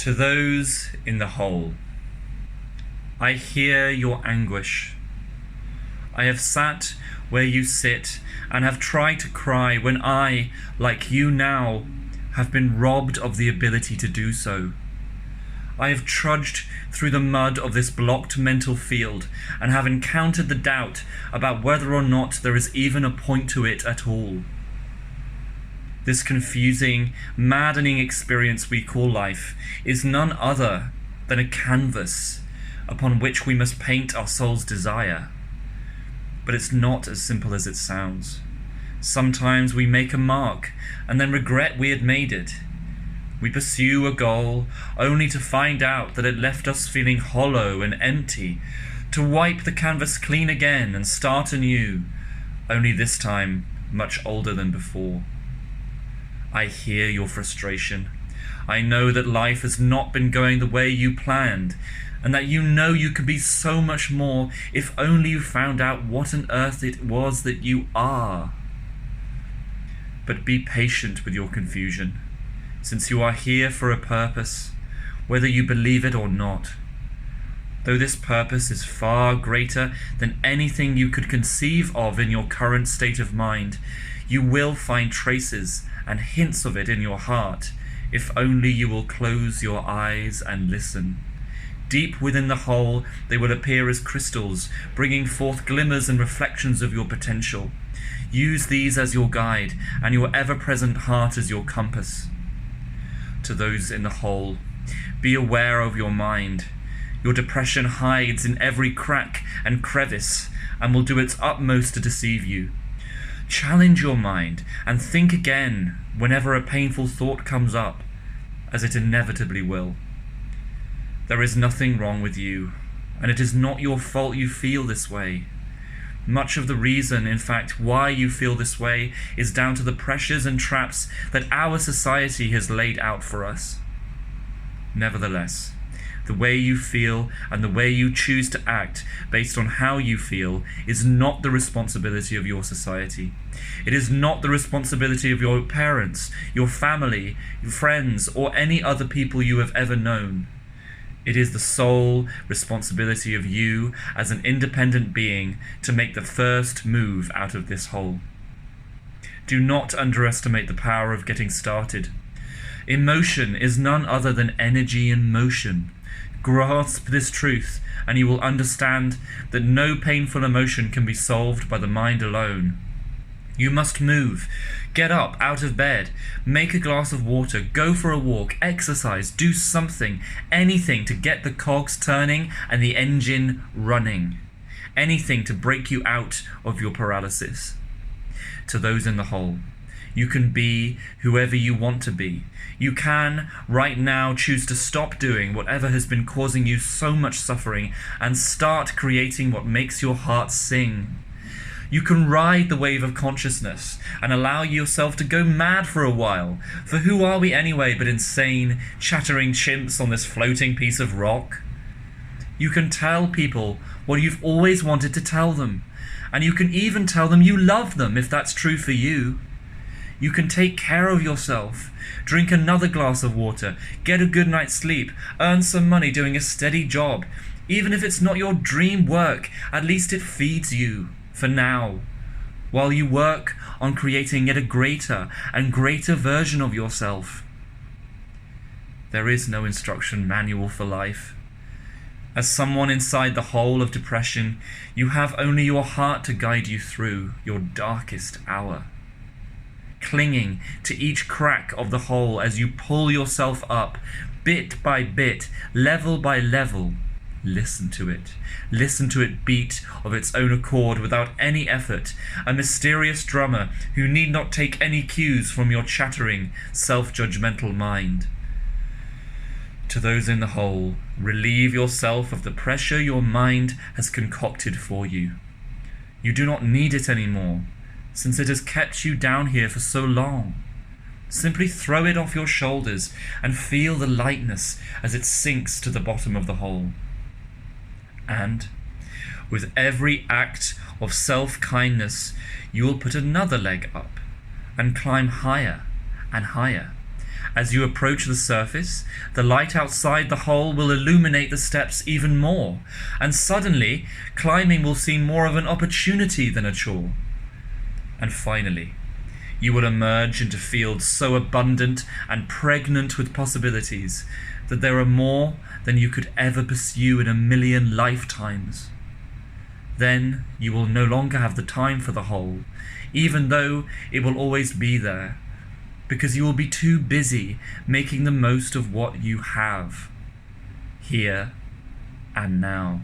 To those in the hole, I hear your anguish. I have sat where you sit and have tried to cry when I, like you now, have been robbed of the ability to do so. I have trudged through the mud of this blocked mental field and have encountered the doubt about whether or not there is even a point to it at all. This confusing, maddening experience we call life is none other than a canvas upon which we must paint our soul's desire. But it's not as simple as it sounds. Sometimes we make a mark and then regret we had made it. We pursue a goal only to find out that it left us feeling hollow and empty, to wipe the canvas clean again and start anew, only this time much older than before. I hear your frustration. I know that life has not been going the way you planned, and that you know you could be so much more if only you found out what on earth it was that you are. But be patient with your confusion, since you are here for a purpose, whether you believe it or not. Though this purpose is far greater than anything you could conceive of in your current state of mind, you will find traces and hints of it in your heart, if only you will close your eyes and listen. Deep within the hole, they will appear as crystals, bringing forth glimmers and reflections of your potential. Use these as your guide, and your ever-present heart as your compass. To those in the hole, be aware of your mind. Your depression hides in every crack and crevice, and will do its utmost to deceive you. Challenge your mind and think again whenever a painful thought comes up, as it inevitably will. There is nothing wrong with you, and it is not your fault you feel this way. Much of the reason, in fact, why you feel this way is down to the pressures and traps that our society has laid out for us. Nevertheless, the way you feel and the way you choose to act based on how you feel is not the responsibility of your society. It is not the responsibility of your parents, your family, your friends, or any other people you have ever known. It is the sole responsibility of you as an independent being to make the first move out of this hole. Do not underestimate the power of getting started. Emotion is none other than energy in motion. Grasp this truth, and you will understand that no painful emotion can be solved by the mind alone. You must move. Get up out of bed, make a glass of water, go for a walk, exercise, do something, anything to get the cogs turning and the engine running. Anything to break you out of your paralysis. To those in the hole, you can be whoever you want to be. You can, right now, choose to stop doing whatever has been causing you so much suffering and start creating what makes your heart sing. You can ride the wave of consciousness and allow yourself to go mad for a while. For who are we anyway but insane, chattering chimps on this floating piece of rock? You can tell people what you've always wanted to tell them. And you can even tell them you love them if that's true for you. You can take care of yourself, drink another glass of water, get a good night's sleep, earn some money doing a steady job. Even if it's not your dream work, at least it feeds you. For now, while you work on creating yet a greater and greater version of yourself. There is no instruction manual for life. As someone inside the hole of depression, you have only your heart to guide you through your darkest hour. Clinging to each crack of the hole as you pull yourself up, bit by bit, level by level. Listen to it. Listen to it beat of its own accord without any effort, a mysterious drummer who need not take any cues from your chattering, self-judgmental mind. To those in the hole, relieve yourself of the pressure your mind has concocted for you. You do not need it anymore, since it has kept you down here for so long. Simply throw it off your shoulders and feel the lightness as it sinks to the bottom of the hole. And, with every act of self-kindness, you will put another leg up and climb higher and higher, As you approach the surface, the light outside the hole will illuminate the steps even more, and suddenly climbing will seem more of an opportunity than a chore. And finally, you will emerge into fields so abundant and pregnant with possibilities that there are more than you could ever pursue in 1,000,000 lifetimes. Then you will no longer have the time for the hole, even though it will always be there, because you will be too busy making the most of what you have, here and now.